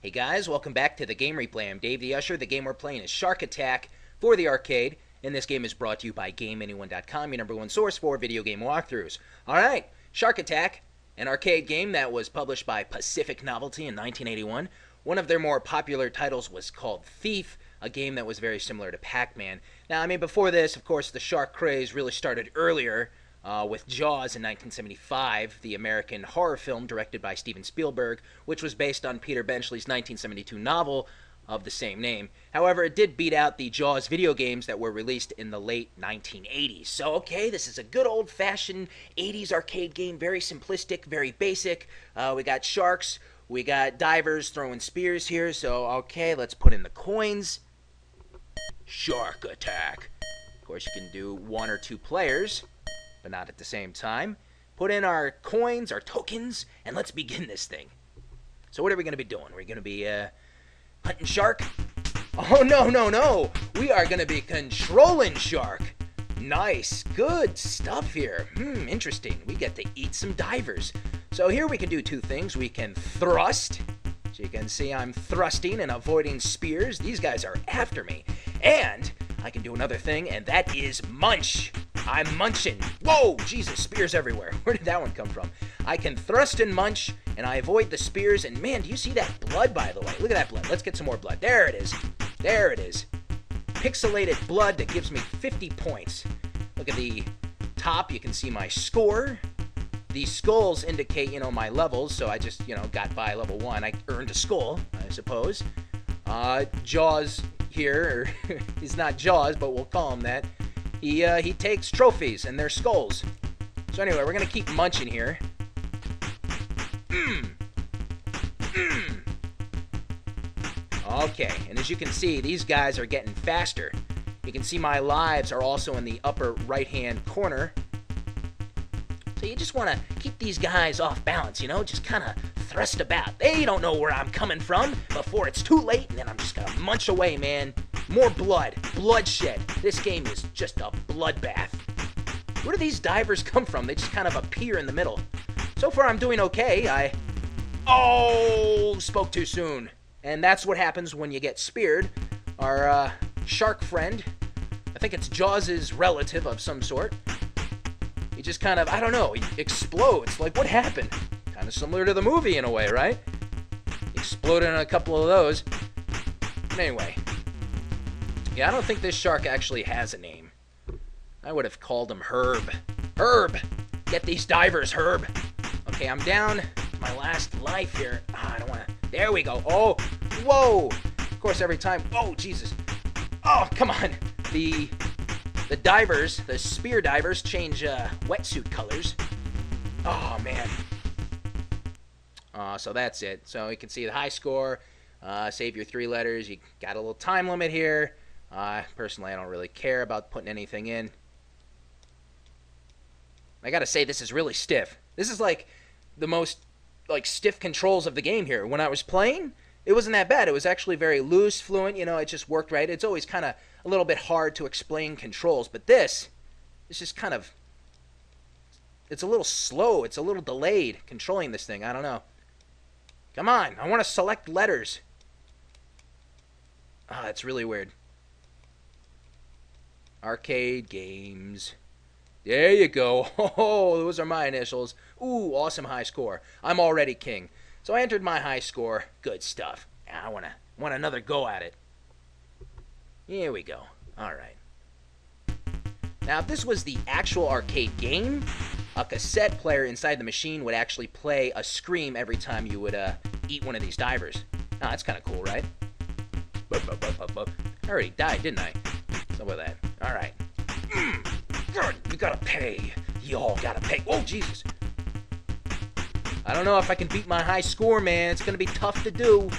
Hey guys, welcome back to the Game Replay. I'm Dave the Usher. The game we're playing is Shark Attack for the arcade, and this game is brought to you by GameAnyone.com, your #1 source for video game walkthroughs. Alright, Shark Attack, an arcade game that was published by Pacific Novelty in 1981. One of their more popular titles was called Thief, a game that was very similar to Pac-Man. Now, before this, of course, the shark craze really started earlier, with Jaws in 1975, the American horror film directed by Steven Spielberg, which was based on Peter Benchley's 1972 novel of the same name. However, it did beat out the Jaws video games that were released in the late 1980s. So, okay, this is a good old-fashioned 80s arcade game, very simplistic, very basic. We got sharks, we got divers throwing spears here, so, okay, let's put in the coins. Shark Attack. Of course, you can do 1 or 2 players, but not at the same time. Put in our coins, our tokens, and let's begin this thing. So what are we going to be doing? We're going to be hunting shark? Oh, no. We are going to be controlling shark. Nice. Good stuff here. Interesting. We get to eat some divers. So here we can do 2 things. We can thrust. So you can see I'm thrusting and avoiding spears. These guys are after me. And I can do another thing, and that is munch. I'm munching. Whoa, Jesus, spears everywhere. Where did that one come from? I can thrust and munch, and I avoid the spears. And man, do you see that blood, by the way? Look at that blood. Let's get some more blood. There it is. There it is. Pixelated blood that gives me 50 points. Look at the top. You can see my score. These skulls indicate, my levels. So I just, got by level 1. I earned a skull, I suppose. Jaws here. He's not Jaws, but we'll call him that. He takes trophies and their skulls. So anyway, we're going to keep munching here. Okay, and as you can see, these guys are getting faster. You can see my lives are also in the upper right-hand corner. So you just want to keep these guys off balance, just kind of thrust about. They don't know where I'm coming from before it's too late, and then I'm just going to munch away, man. More blood. Bloodshed. This game is just a bloodbath. Where do these divers come from? They just kind of appear in the middle. So far, I'm doing okay. Spoke too soon. And that's what happens when you get speared. Our shark friend, I think it's Jaws' relative of some sort. He just kind of, I don't know, he explodes. Like, what happened? Kind of similar to the movie in a way, right? Exploded in a couple of those. Anyway. Yeah, I don't think this shark actually has a name. I would have called him Herb. Herb! Get these divers, Herb! Okay, I'm down to my last life here. I don't want to... There we go. Oh, whoa! Of course, every time... Oh, Jesus. Oh, come on! The divers, the spear divers, change wetsuit colors. Oh, man. So that's it. So you can see the high score. Save your 3 letters. You got a little time limit here. Personally, I don't really care about putting anything in. I gotta say, this is really stiff. This is like the most stiff controls of the game here. When I was playing, it wasn't that bad. It was actually very loose, fluent. It just worked right. It's always kind of a little bit hard to explain controls, but this is just kind of... It's a little slow. It's a little delayed controlling this thing. I don't know. Come on. I want to select letters. It's really weird. Arcade games. There you go. Oh, those are my initials. Ooh, awesome high score. I'm already king. So I entered my high score. Good stuff. I want another go at it. Here we go. All right. Now, if this was the actual arcade game, a cassette player inside the machine would actually play a scream every time you would eat one of these divers. That's kind of cool, right? I already died, didn't I? So with that. All right. Good. You gotta pay. Y'all gotta pay. Oh, Jesus. I don't know if I can beat my high score, man. It's gonna be tough to do.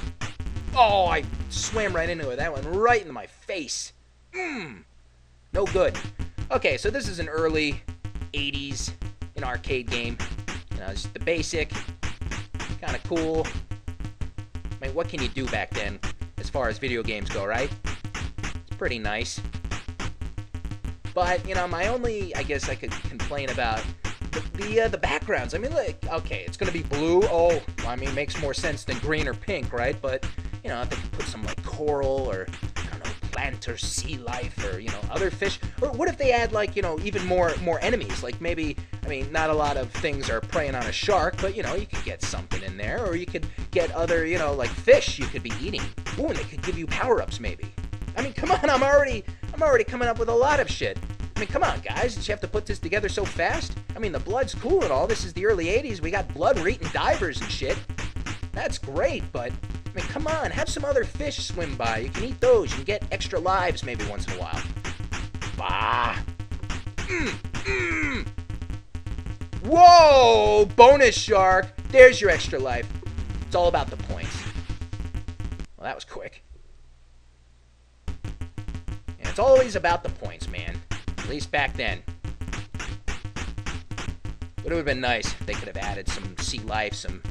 Oh, I swam right into it. That went right into my face. No good. Okay, so this is an early 80s arcade game. Just the basic. Kind of cool. What can you do back then as far as video games go, right? It's pretty nice. But, my only, I guess I could complain about the backgrounds. I mean, like, okay, it's gonna be blue. Oh, I mean, makes more sense than green or pink, right? But you know, if they could put some like coral or I don't know, plant or sea life or you know, other fish. Or what if they add like you know, even more enemies? Like maybe, I mean, not a lot of things are preying on a shark, but you know, you could get something in there, or you could get other you know, like fish you could be eating. Ooh, and they could give you power-ups maybe. I mean, come on, I'm already coming up with a lot of shit. I mean, come on, guys. Did you have to put this together so fast? I mean, the blood's cool and all. This is the early 80s. We got blood. We're eating divers and shit. That's great, but, I mean, come on. Have some other fish swim by. You can eat those. You can get extra lives maybe once in a while. Bah. Whoa! Bonus shark. There's your extra life. It's all about the points. Well, that was quick. And it's always about the points, man. At least back then. But it would have been nice if they could have added some sea life, some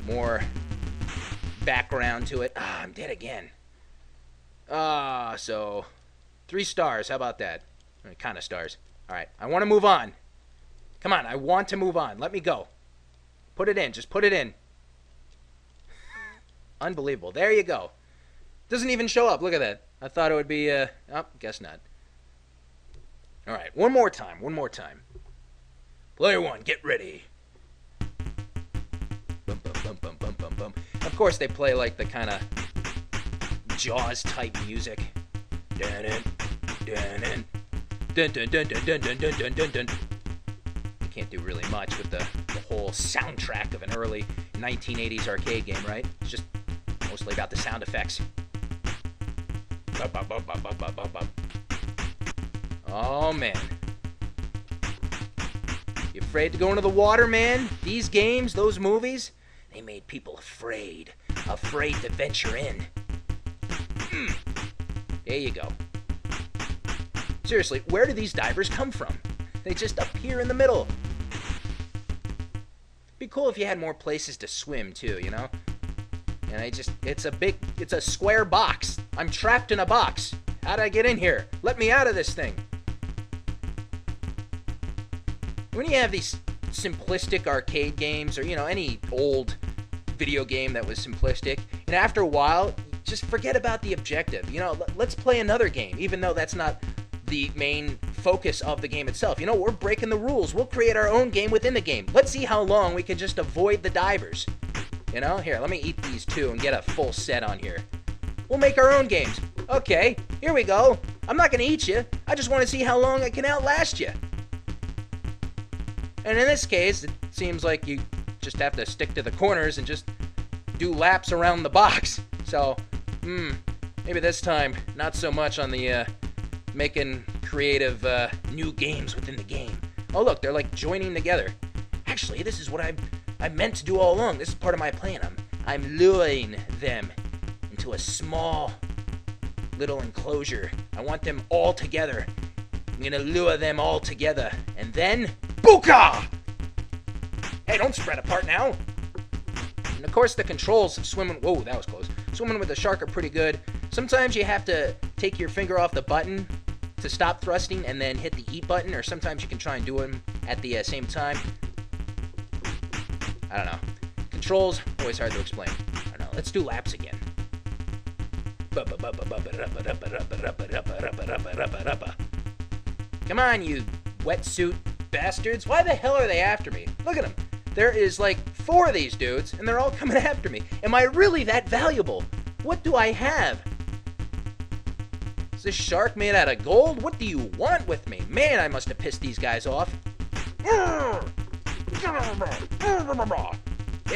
more background to it. Ah, I'm dead again. So 3 stars. How about that? Kind of stars. All right, I want to move on. Come on, I want to move on. Let me go. Put it in. Just put it in. Unbelievable. There you go. Doesn't even show up. Look at that. I thought it would be, oh, guess not. All right, one more time. Player 1, get ready. Bum, bum, bum, bum, bum, bum, bum. Of course, they play like the kind of Jaws-type music. Dun dun dun dun dun dun dun dun dun dun dun dun. You can't do really much with the whole soundtrack of an early 1980s arcade game, right? It's just mostly about the sound effects. Oh, man. You afraid to go into the water, man? These games, those movies, they made people afraid. Afraid to venture in. There you go. Seriously, where do these divers come from? They just appear in the middle. It'd be cool if you had more places to swim, too, you know? And it's a square box. I'm trapped in a box. How'd I get in here? Let me out of this thing. When you have these simplistic arcade games or, you know, any old video game that was simplistic, and after a while, just forget about the objective. You know, let's play another game, even though that's not the main focus of the game itself. You know, we're breaking the rules. We'll create our own game within the game. Let's see how long we can just avoid the divers. You know, here, let me eat these 2 and get a full set on here. We'll make our own games. Okay, here we go. I'm not going to eat you. I just want to see how long I can outlast you. And in this case, it seems like you just have to stick to the corners and just do laps around the box. So, maybe this time, not so much on the making creative new games within the game. Oh, look, they're like joining together. Actually, this is what I meant to do all along. This is part of my plan. I'm luring them into a small little enclosure. I want them all together. I'm gonna lure them all together. And then, booka! Hey, don't spread apart now. And of course the controls of swimming, whoa, that was close. Swimming with a shark are pretty good. Sometimes you have to take your finger off the button to stop thrusting and then hit the eat button, or sometimes you can try and do them at the same time. I don't know. Controls, always hard to explain. I don't know. Let's do laps again. Come on, you wetsuit bastards. Why the hell are they after me? Look at them. There is like 4 of these dudes, and they're all coming after me. Am I really that valuable? What do I have? Is this shark made out of gold? What do you want with me? Man, I must have pissed these guys off. There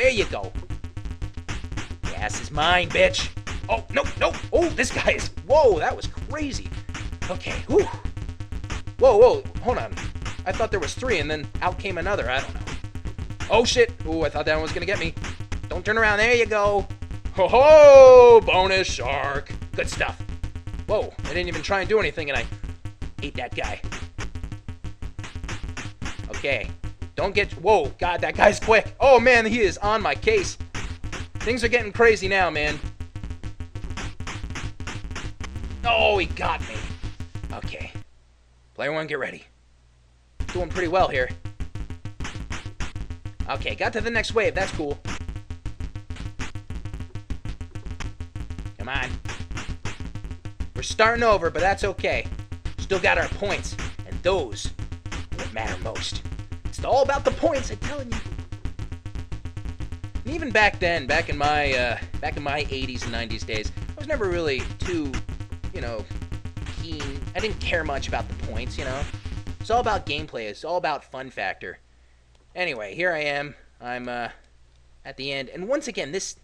you go. The ass is mine, bitch. Oh, no, no. Oh, this guy is... Whoa, that was crazy. Okay, whew. Whoa, hold on. I thought there was 3, and then out came another. I don't know. Oh, shit. Ooh, I thought that one was going to get me. Don't turn around. There you go. Ho-ho! Bonus shark. Good stuff. Whoa, I didn't even try and do anything, and I ate that guy. Okay. Don't get... Whoa, God, that guy's quick. Oh, man, he is on my case. Things are getting crazy now, man. Oh, he got me. Okay. Player 1, get ready. Doing pretty well here. Okay, got to the next wave. That's cool. Come on. We're starting over, but that's okay. Still got our points, and those are what matter most. It's all about the points, I'm telling you. And even back then, back in my 80s and 90s days, I was never really too, keen. I didn't care much about the points, It's all about gameplay. It's all about fun factor. Anyway, here I am. I'm at the end, and once again, this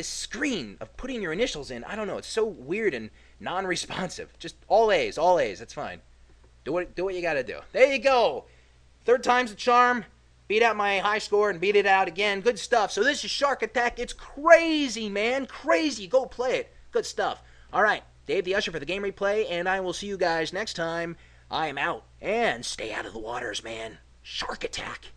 screen of putting your initials in, I don't know, it's so weird and non-responsive. Just all A's, that's fine. Do what you gotta do. There you go. Third time's the charm. Beat out my high score and beat it out again. Good stuff. So this is Shark Attack. It's crazy, man. Crazy. Go play it. Good stuff. All right. Dave the Usher for the game replay, and I will see you guys next time. I am out. And stay out of the waters, man. Shark Attack.